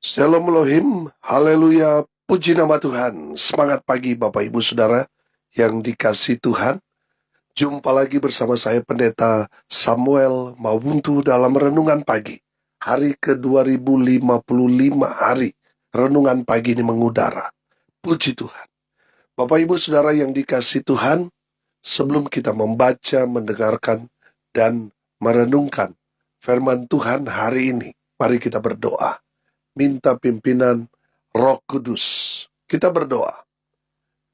Shalom Elohim, haleluya, puji nama Tuhan. Semangat pagi Bapak Ibu Saudara yang dikasih Tuhan. Jumpa lagi bersama saya Pendeta Samuel Mawuntu dalam Renungan Pagi. Hari ke-2055 hari Renungan Pagi ini mengudara. Puji Tuhan. Bapak Ibu Saudara yang dikasih Tuhan, sebelum kita membaca, mendengarkan, dan merenungkan firman Tuhan hari ini, mari kita berdoa. Minta pimpinan Roh Kudus. Kita berdoa.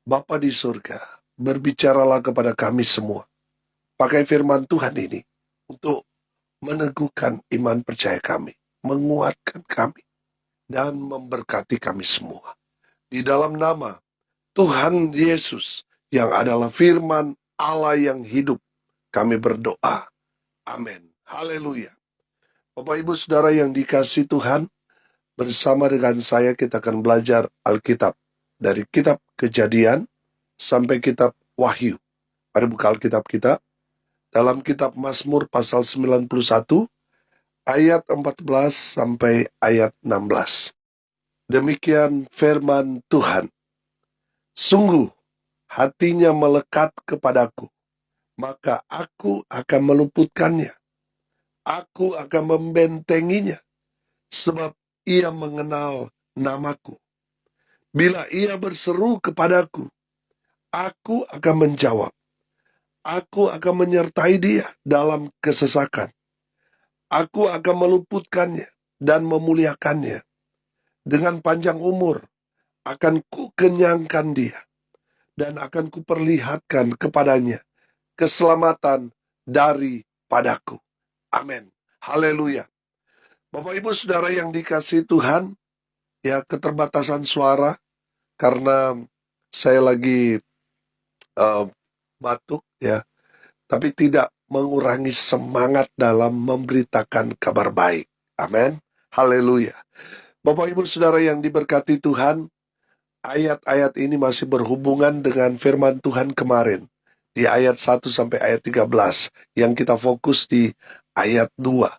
Bapa di surga, berbicaralah kepada kami semua. Pakai firman Tuhan ini untuk meneguhkan iman percaya kami, menguatkan kami, dan memberkati kami semua. Di dalam nama Tuhan Yesus yang adalah firman Allah yang hidup, kami berdoa. Amin. Haleluya. Bapak Ibu Saudara yang dikasih Tuhan, bersama dengan saya kita akan belajar Alkitab dari kitab Kejadian sampai kitab Wahyu. Mari buka Alkitab kita dalam kitab Mazmur pasal 91 ayat 14 sampai ayat 16. Demikian firman Tuhan. Sungguh hatinya melekat kepadaku, maka aku akan meluputkannya. Aku akan membentenginya, sebab ia mengenal namaku. Bila ia berseru kepadaku, aku akan menjawab. Aku akan menyertai dia dalam kesesakan. Aku akan meluputkannya dan memuliakannya. Dengan panjang umur akan kukenyangkan dia, dan akan kuperlihatkan kepadanya keselamatan daripadaku. Amin. Haleluya. Bapak Ibu Saudara yang dikasihi Tuhan, ya, keterbatasan suara karena saya lagi batuk, ya, tapi tidak mengurangi semangat dalam memberitakan kabar baik. Amin. Haleluya. Bapak Ibu Saudara yang diberkati Tuhan, ayat-ayat ini masih berhubungan dengan firman Tuhan kemarin di ayat 1 sampai ayat 13 yang kita fokus di ayat 2.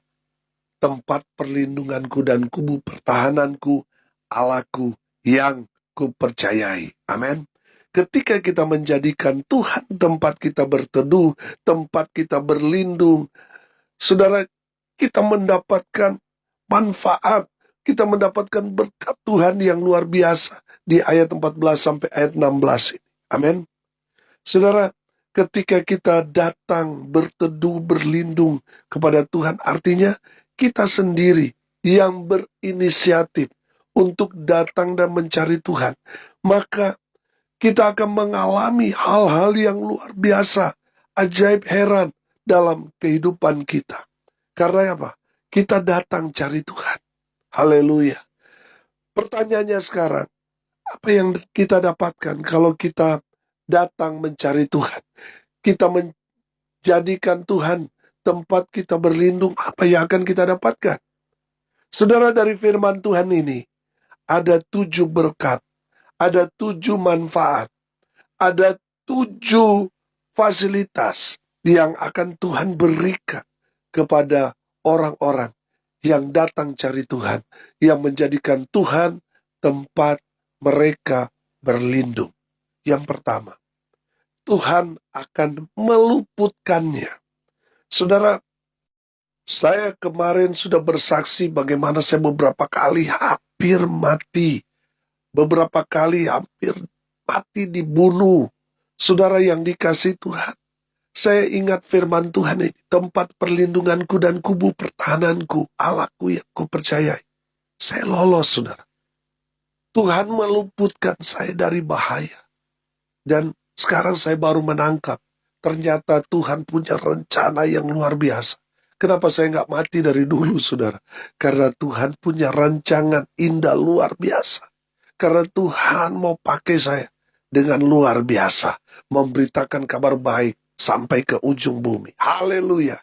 Tempat perlindunganku dan kubu pertahananku, Allahku yang kupercayai. Amin. Ketika kita menjadikan Tuhan tempat kita berteduh, tempat kita berlindung, saudara, kita mendapatkan manfaat, kita mendapatkan berkat Tuhan yang luar biasa di ayat 14 sampai ayat 16 ini. Amin. Saudara, ketika kita datang berteduh, berlindung kepada Tuhan, artinya kita sendiri yang berinisiatif untuk datang dan mencari Tuhan. Maka kita akan mengalami hal-hal yang luar biasa, ajaib heran dalam kehidupan kita. Karena apa? Kita datang cari Tuhan. Haleluya. Pertanyaannya sekarang, apa yang kita dapatkan kalau kita datang mencari Tuhan? Kita menjadikan Tuhan tempat kita berlindung, apa yang akan kita dapatkan? Saudara, dari firman Tuhan ini, ada 7 berkat, ada 7 manfaat, ada 7 fasilitas yang akan Tuhan berikan kepada orang-orang yang datang cari Tuhan, yang menjadikan Tuhan tempat mereka berlindung. Yang pertama, Tuhan akan meluputkannya. Saudara, saya kemarin sudah bersaksi bagaimana saya beberapa kali hampir mati. Beberapa kali hampir mati dibunuh. Saudara yang dikasih Tuhan, saya ingat firman Tuhan ini, tempat perlindunganku dan kubu pertahananku, Allahku yang kupercayai. Saya lolos, saudara. Tuhan meluputkan saya dari bahaya. Dan sekarang saya baru menangkap, ternyata Tuhan punya rencana yang luar biasa. Kenapa saya nggak mati dari dulu, saudara? Karena Tuhan punya rancangan indah luar biasa. Karena Tuhan mau pakai saya dengan luar biasa, memberitakan kabar baik sampai ke ujung bumi. Haleluya.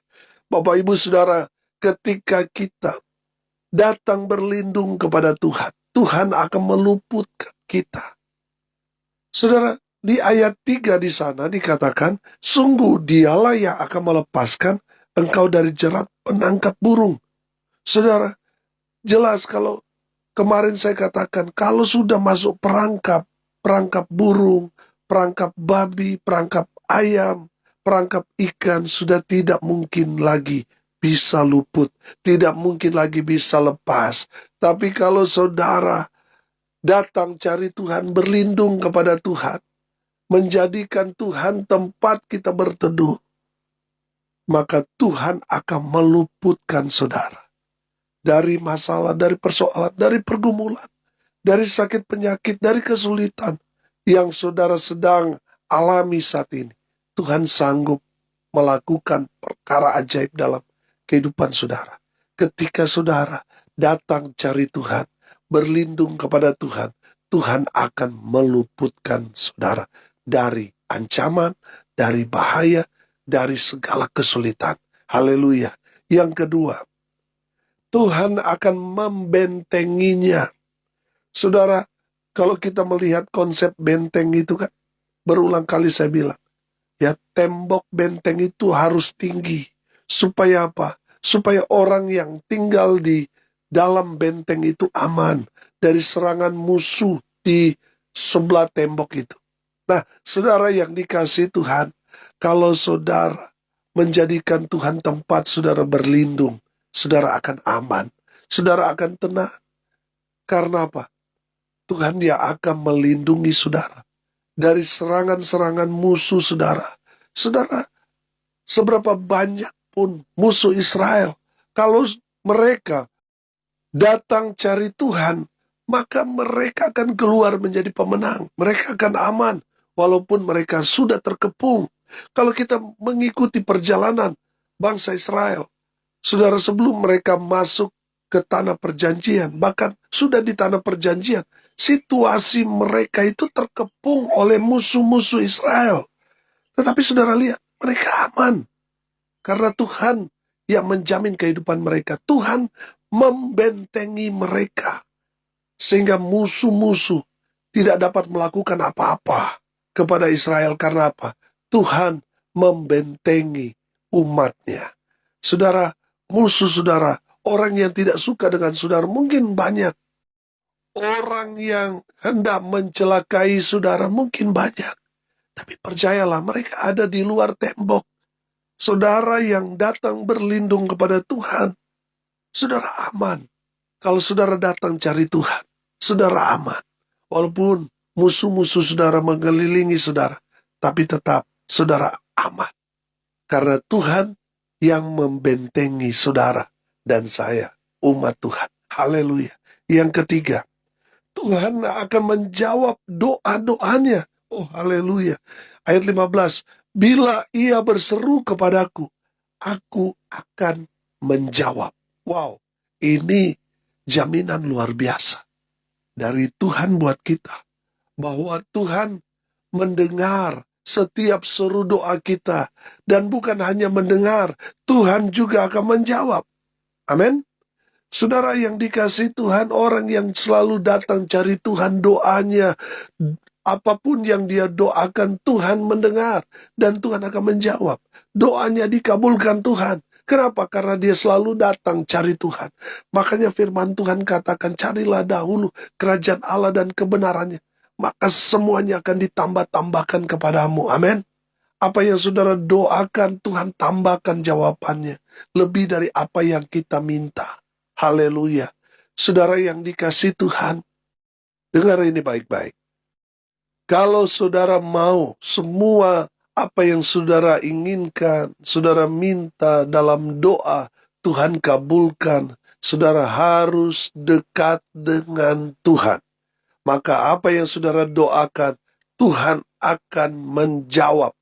Bapak Ibu Saudara, ketika kita datang berlindung kepada Tuhan, Tuhan akan meluputkan kita. Saudara, di ayat 3 di sana dikatakan, sungguh dialah yang akan melepaskan engkau dari jerat penangkap burung. Saudara, jelas kalau Kemarin saya katakan, kalau sudah masuk perangkap burung, perangkap babi, perangkap ayam, perangkap ikan, sudah tidak mungkin lagi bisa luput, tidak mungkin lagi bisa lepas. Tapi kalau saudara datang cari Tuhan, berlindung kepada Tuhan, menjadikan Tuhan tempat kita berteduh, maka Tuhan akan meluputkan saudara dari masalah, dari persoalan, dari pergumulan, dari sakit penyakit, dari kesulitan yang saudara sedang alami saat ini. Tuhan sanggup melakukan perkara ajaib dalam kehidupan saudara. Ketika saudara datang cari Tuhan, berlindung kepada Tuhan, Tuhan akan meluputkan saudara dari ancaman, dari bahaya, dari segala kesulitan. Haleluya. Yang kedua, Tuhan akan membentenginya. Saudara, kalau kita melihat konsep benteng itu kan, berulang kali saya bilang, ya tembok benteng itu harus tinggi. Supaya apa? Supaya orang yang tinggal di dalam benteng itu aman dari serangan musuh di sebelah tembok itu. Nah, saudara yang dikasihi Tuhan, kalau saudara menjadikan Tuhan tempat saudara berlindung, saudara akan aman, saudara akan tenang. Karena apa? Tuhan dia akan melindungi saudara dari serangan-serangan musuh saudara. Saudara, seberapa banyak pun musuh Israel, kalau mereka datang cari Tuhan, maka mereka akan keluar menjadi pemenang. Mereka akan aman, walaupun mereka sudah terkepung. Kalau kita mengikuti perjalanan bangsa Israel, saudara, sebelum mereka masuk ke tanah perjanjian, bahkan sudah di tanah perjanjian, situasi mereka itu terkepung oleh musuh-musuh Israel. Tetapi saudara lihat, mereka aman. Karena Tuhan yang menjamin kehidupan mereka. Tuhan membentengi mereka. Sehingga musuh-musuh tidak dapat melakukan apa-apa kepada Israel. Karena apa? Tuhan membentengi umatnya. Saudara, musuh saudara, orang yang tidak suka dengan saudara mungkin banyak. Orang yang hendak mencelakai saudara mungkin banyak. Tapi percayalah, mereka ada di luar tembok. Saudara yang datang berlindung kepada Tuhan, saudara aman. Kalau saudara datang cari Tuhan, saudara aman. Walaupun musuh-musuh saudara mengelilingi saudara, tapi tetap saudara aman. Karena Tuhan yang membentengi saudara dan saya, umat Tuhan. Haleluya. Yang ketiga, Tuhan akan menjawab doa-doanya. Oh, haleluya. Ayat 15, bila ia berseru kepadaku, aku akan menjawab. Wow, ini jaminan luar biasa dari Tuhan buat kita. Bahwa Tuhan mendengar setiap seru doa kita. Dan bukan hanya mendengar, Tuhan juga akan menjawab. Amin. Saudara yang dikasihi Tuhan, orang yang selalu datang cari Tuhan, doanya, apapun yang dia doakan, Tuhan mendengar. Dan Tuhan akan menjawab. Doanya dikabulkan Tuhan. Kenapa? Karena dia selalu datang cari Tuhan. Makanya firman Tuhan katakan, carilah dahulu kerajaan Allah dan kebenarannya. Maka semuanya akan ditambah-tambahkan kepadamu. Amin. Apa yang saudara doakan, Tuhan tambahkan jawabannya. Lebih dari apa yang kita minta. Haleluya. Saudara yang dikasihi Tuhan, dengar ini baik-baik. Kalau saudara mau semua apa yang saudara inginkan, saudara minta dalam doa, Tuhan kabulkan, saudara harus dekat dengan Tuhan. Maka apa yang saudara doakan, Tuhan akan menjawab.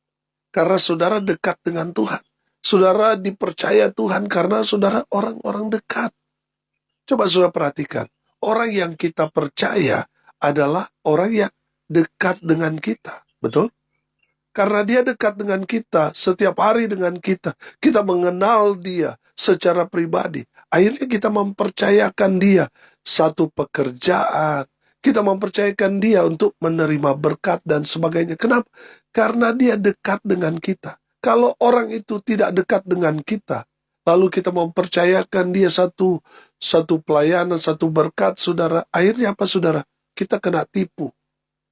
Karena saudara dekat dengan Tuhan. Saudara dipercaya Tuhan karena saudara orang-orang dekat. Coba saudara perhatikan, orang yang kita percaya adalah orang yang dekat dengan kita. Betul? Karena dia dekat dengan kita, setiap hari dengan kita. Kita mengenal dia secara pribadi. Akhirnya kita mempercayakan dia satu pekerjaan. Kita mempercayakan dia untuk menerima berkat dan sebagainya. Kenapa? Karena dia dekat dengan kita. Kalau orang itu tidak dekat dengan kita, lalu kita mempercayakan dia satu pelayanan, satu berkat, saudara. Akhirnya apa, saudara? Kita kena tipu.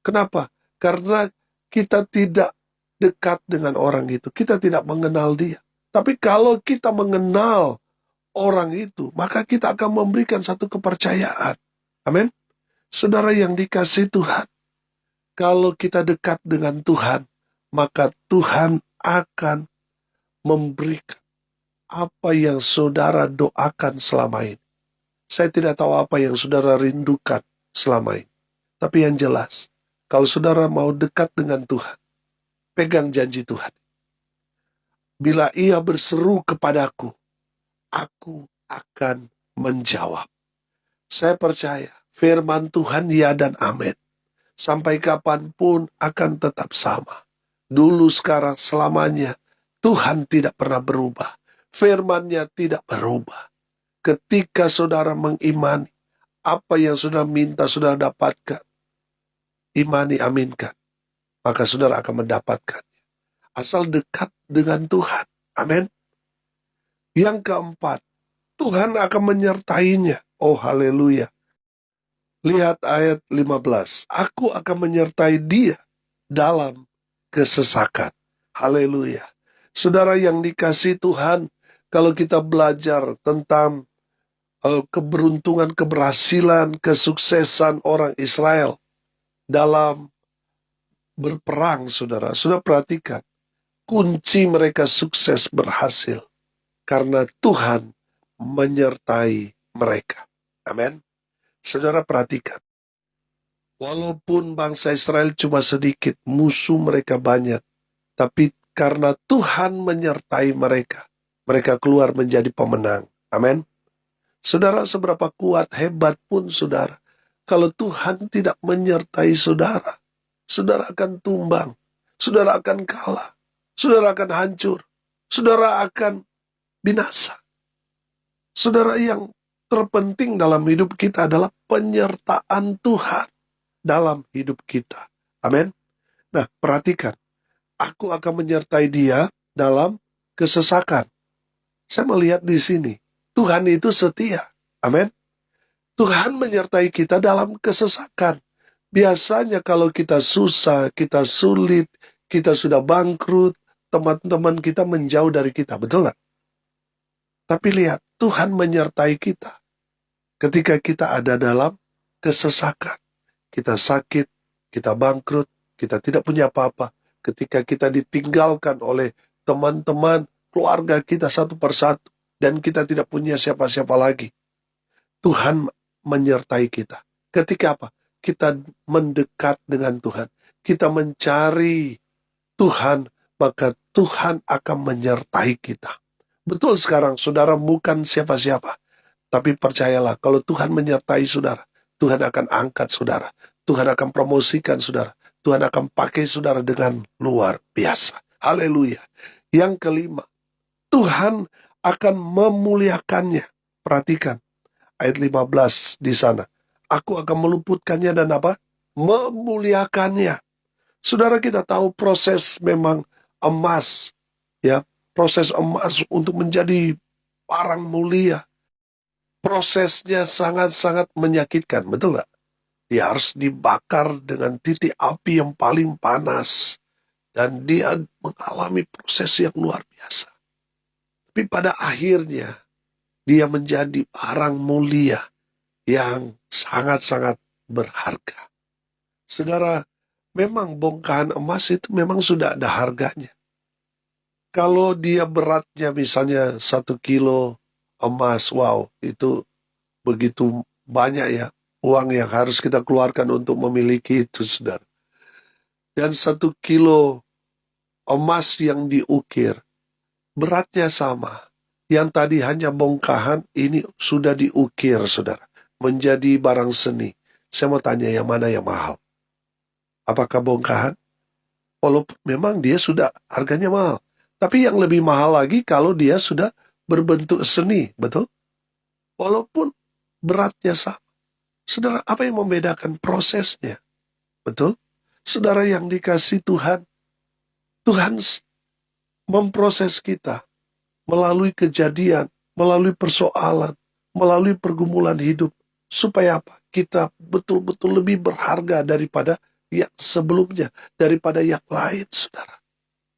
Kenapa? Karena kita tidak dekat dengan orang itu. Kita tidak mengenal dia. Tapi kalau kita mengenal orang itu, maka kita akan memberikan satu kepercayaan. Amin. Saudara yang dikasihi Tuhan, kalau kita dekat dengan Tuhan, maka Tuhan akan memberikan apa yang saudara doakan selama ini. Saya tidak tahu apa yang saudara rindukan selama ini. Tapi yang jelas, kalau saudara mau dekat dengan Tuhan, pegang janji Tuhan. Bila ia berseru kepadaku, aku akan menjawab. Saya percaya firman Tuhan ya dan amin. Sampai kapanpun akan tetap sama. Dulu, sekarang, selamanya. Tuhan tidak pernah berubah. Firman-Nya tidak berubah. Ketika saudara mengimani, apa yang saudara minta, saudara dapatkan. Imani, aminkan. Maka saudara akan mendapatkannya. Asal dekat dengan Tuhan. Amin. Yang keempat, Tuhan akan menyertainya. Oh, haleluya. Lihat ayat 15. Aku akan menyertai dia dalam kesesakan. Haleluya. Saudara yang dikasihi Tuhan, kalau kita belajar tentang keberuntungan, keberhasilan, kesuksesan orang Israel dalam berperang, saudara. Saudara perhatikan, kunci mereka sukses berhasil karena Tuhan menyertai mereka. Amin. Saudara perhatikan, walaupun bangsa Israel cuma sedikit, musuh mereka banyak, tapi karena Tuhan menyertai mereka, mereka keluar menjadi pemenang. Amin. Saudara, seberapa kuat, hebat pun saudara, kalau Tuhan tidak menyertai saudara, saudara akan tumbang, saudara akan kalah, saudara akan hancur, saudara akan binasa. Saudara, yang terpenting dalam hidup kita adalah penyertaan Tuhan dalam hidup kita. Amin. Nah, perhatikan. Aku akan menyertai dia dalam kesesakan. Saya melihat di sini, Tuhan itu setia. Amin. Tuhan menyertai kita dalam kesesakan. Biasanya kalau kita susah, kita sulit, kita sudah bangkrut, teman-teman kita menjauh dari kita. Betul nggak? Tapi lihat, Tuhan menyertai kita. Ketika kita ada dalam kesesakan, kita sakit, kita bangkrut, kita tidak punya apa-apa. Ketika kita ditinggalkan oleh teman-teman, keluarga kita satu persatu, dan kita tidak punya siapa-siapa lagi, Tuhan menyertai kita. Ketika apa? Kita mendekat dengan Tuhan, kita mencari Tuhan, maka Tuhan akan menyertai kita. Betul, sekarang saudara bukan siapa-siapa, tapi percayalah, kalau Tuhan menyertai saudara, Tuhan akan angkat saudara, Tuhan akan promosikan saudara, Tuhan akan pakai saudara dengan luar biasa. Haleluya. Yang kelima, Tuhan akan memuliakannya. Perhatikan ayat 15 di sana. Aku akan meluputkannya dan apa? Memuliakannya. Saudara, kita tahu proses memang emas, ya, proses emas untuk menjadi barang mulia. Prosesnya sangat-sangat menyakitkan, betul nggak? Dia harus dibakar dengan titik api yang paling panas. Dan dia mengalami proses yang luar biasa. Tapi pada akhirnya, dia menjadi barang mulia yang sangat-sangat berharga. Saudara, memang bongkahan emas itu memang sudah ada harganya. Kalau dia beratnya misalnya 1 kilo emas, wow, itu begitu banyak ya uang yang harus kita keluarkan untuk memiliki itu, saudara. Dan 1 kilo emas yang diukir, beratnya sama. Yang tadi hanya bongkahan, ini sudah diukir, saudara, menjadi barang seni. Saya mau tanya, yang mana yang mahal? Apakah bongkahan? Walaupun memang dia sudah harganya mahal. Tapi yang lebih mahal lagi kalau dia sudah berbentuk seni, betul? Walaupun beratnya sama. Saudara, apa yang membedakan prosesnya? Betul? Saudara yang dikasih Tuhan, Tuhan memproses kita. melalui kejadian, melalui persoalan, melalui pergumulan hidup. Supaya apa? Kita betul-betul lebih berharga daripada yang sebelumnya, daripada yang lain, saudara.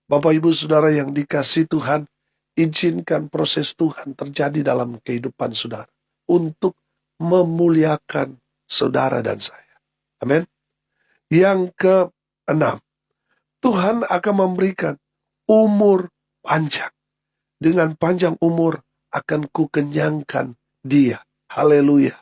Bapak Ibu Saudara yang dikasih Tuhan, izinkan proses Tuhan terjadi dalam kehidupan saudara untuk memuliakan saudara dan saya. Amin. Yang keenam, Tuhan akan memberikan umur panjang. Dengan panjang umur akan kukenyangkan dia. Haleluya.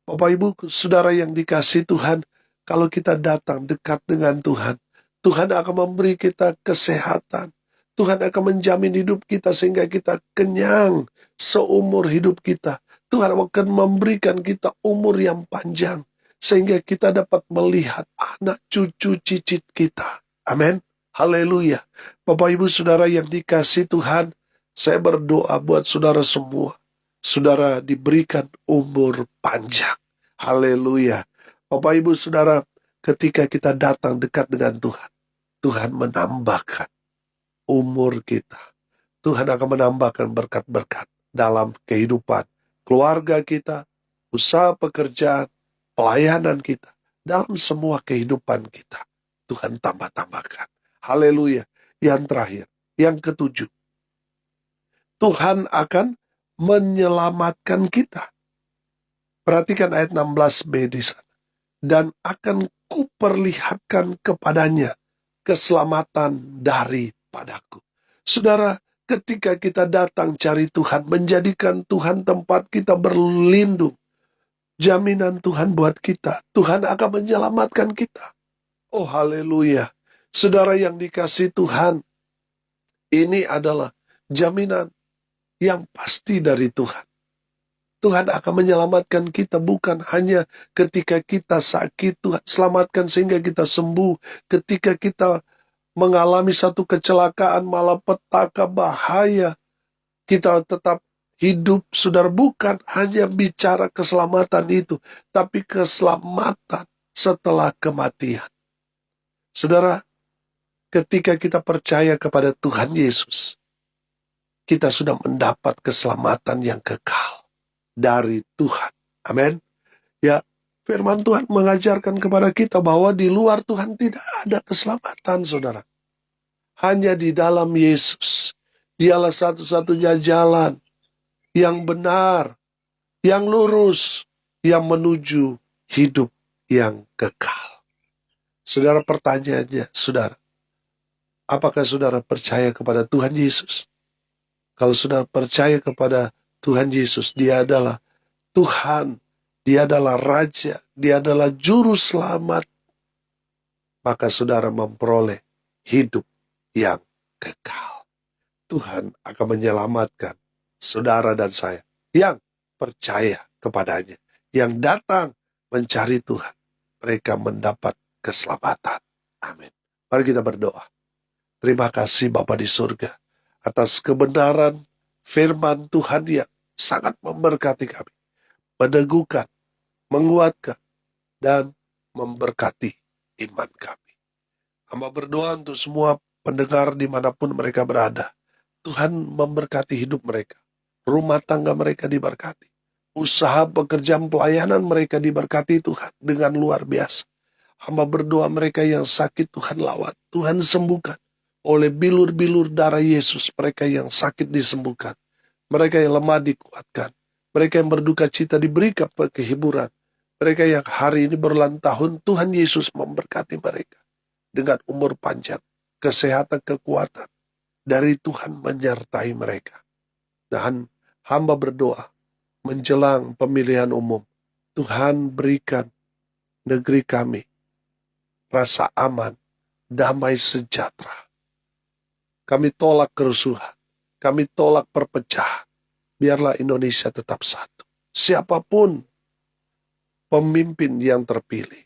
Bapak Ibu Saudara yang dikasih Tuhan, kalau kita datang dekat dengan Tuhan, Tuhan akan memberi kita kesehatan. Tuhan akan menjamin hidup kita sehingga kita kenyang seumur hidup kita. Tuhan akan memberikan kita umur yang panjang sehingga kita dapat melihat anak cucu cicit kita. Amin. Haleluya. Bapak Ibu Saudara yang dikasih Tuhan, saya berdoa buat saudara semua. Saudara diberikan umur panjang. Haleluya. Bapak Ibu Saudara, ketika kita datang dekat dengan Tuhan, Tuhan menambahkan umur kita. Tuhan akan menambahkan berkat-berkat dalam kehidupan keluarga kita, usaha pekerjaan, pelayanan kita, dalam semua kehidupan kita. Tuhan tambah-tambahkan. Haleluya. Yang terakhir, yang ketujuh, Tuhan akan menyelamatkan kita. Perhatikan ayat 16b di sana. Dan akan kuperlihatkan kepadanya keselamatan daripadaku. Saudara, ketika kita datang cari Tuhan, menjadikan Tuhan tempat kita berlindung, jaminan Tuhan buat kita, Tuhan akan menyelamatkan kita. Oh haleluya. Saudara yang dikasih Tuhan, ini adalah jaminan yang pasti dari Tuhan. Tuhan akan menyelamatkan kita bukan hanya ketika kita sakit, Tuhan selamatkan sehingga kita sembuh. Ketika kita mengalami satu kecelakaan, malapetaka, bahaya, kita tetap hidup, saudara. Bukan hanya bicara keselamatan itu, tapi keselamatan setelah kematian. Saudara, ketika kita percaya kepada Tuhan Yesus, kita sudah mendapat keselamatan yang kekal dari Tuhan. Amin. Ya, firman Tuhan mengajarkan kepada kita bahwa di luar Tuhan tidak ada keselamatan, saudara. Hanya di dalam Yesus. Dialah satu-satunya jalan yang benar, yang lurus, yang menuju hidup yang kekal. Saudara, pertanyaannya, saudara, apakah saudara percaya kepada Tuhan Yesus? Kalau saudara percaya kepada Tuhan Yesus, dia adalah Tuhan, dia adalah Raja, dia adalah Juru Selamat, maka saudara memperoleh hidup yang kekal. Tuhan akan menyelamatkan saudara dan saya yang percaya kepadanya, yang datang mencari Tuhan. Mereka mendapat keselamatan. Amin. Mari kita berdoa. Terima kasih Bapa di surga atas kebenaran firman Tuhan yang sangat memberkati kami, meneguhkan, menguatkan, dan memberkati iman kami. Hamba berdoa untuk semua pendengar dimanapun mereka berada. Tuhan memberkati hidup mereka. Rumah tangga mereka diberkati. Usaha pekerjaan pelayanan mereka diberkati Tuhan dengan luar biasa. Hamba berdoa mereka yang sakit Tuhan lawat, Tuhan sembuhkan. Oleh bilur-bilur darah Yesus, mereka yang sakit disembuhkan. Mereka yang lemah dikuatkan. Mereka yang berduka cita diberi kehiburan. Mereka yang hari ini berulang tahun, Tuhan Yesus memberkati mereka. Dengan umur panjang, kesehatan, kekuatan dari Tuhan menyertai mereka. Dan hamba berdoa, menjelang pemilihan umum, Tuhan berikan negeri kami rasa aman, damai sejahtera. Kami tolak kerusuhan. Kami tolak perpecahan. Biarlah Indonesia tetap satu. Siapapun pemimpin yang terpilih,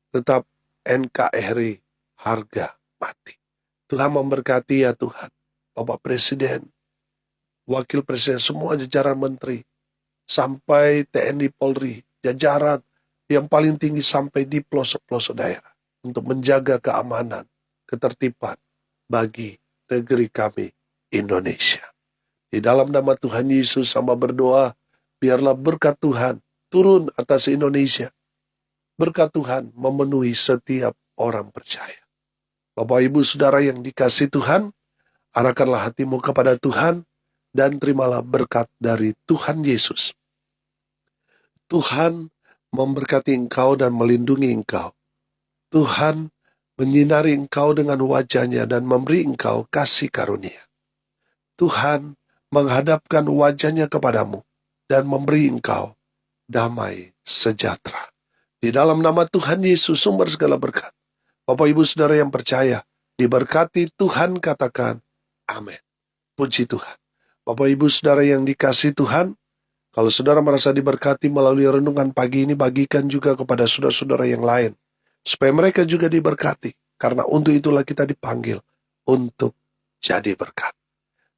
tetap NKRI harga mati. Tuhan memberkati ya Tuhan. Bapak Presiden, Wakil Presiden, semua jajaran menteri, sampai TNI Polri, jajaran yang paling tinggi sampai di pelosok-pelosok daerah. Untuk menjaga keamanan, ketertiban bagi negeri kami Indonesia. Di dalam nama Tuhan Yesus sama berdoa, biarlah berkat Tuhan turun atas Indonesia. Berkat Tuhan memenuhi setiap orang percaya. Bapak Ibu Saudara yang dikasihi Tuhan, arahkanlah hatimu kepada Tuhan dan terimalah berkat dari Tuhan Yesus. Tuhan memberkati engkau dan melindungi engkau. Tuhan menyinari engkau dengan wajah-Nya dan memberi engkau kasih karunia. Tuhan menghadapkan wajah-Nya kepadamu dan memberi engkau damai sejahtera. Di dalam nama Tuhan Yesus, sumber segala berkat. Bapak Ibu Saudara yang percaya, diberkati Tuhan, katakan amin. Puji Tuhan. Bapak Ibu Saudara yang dikasihi Tuhan, kalau saudara merasa diberkati melalui renungan pagi ini, bagikan juga kepada saudara-saudara yang lain, supaya mereka juga diberkati. Karena untuk itulah kita dipanggil untuk jadi berkat.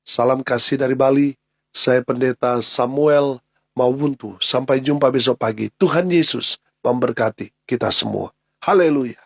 Salam kasih dari Bali, saya Pendeta Samuel Mawuntu. Sampai jumpa besok pagi. Tuhan Yesus memberkati kita semua. Haleluya.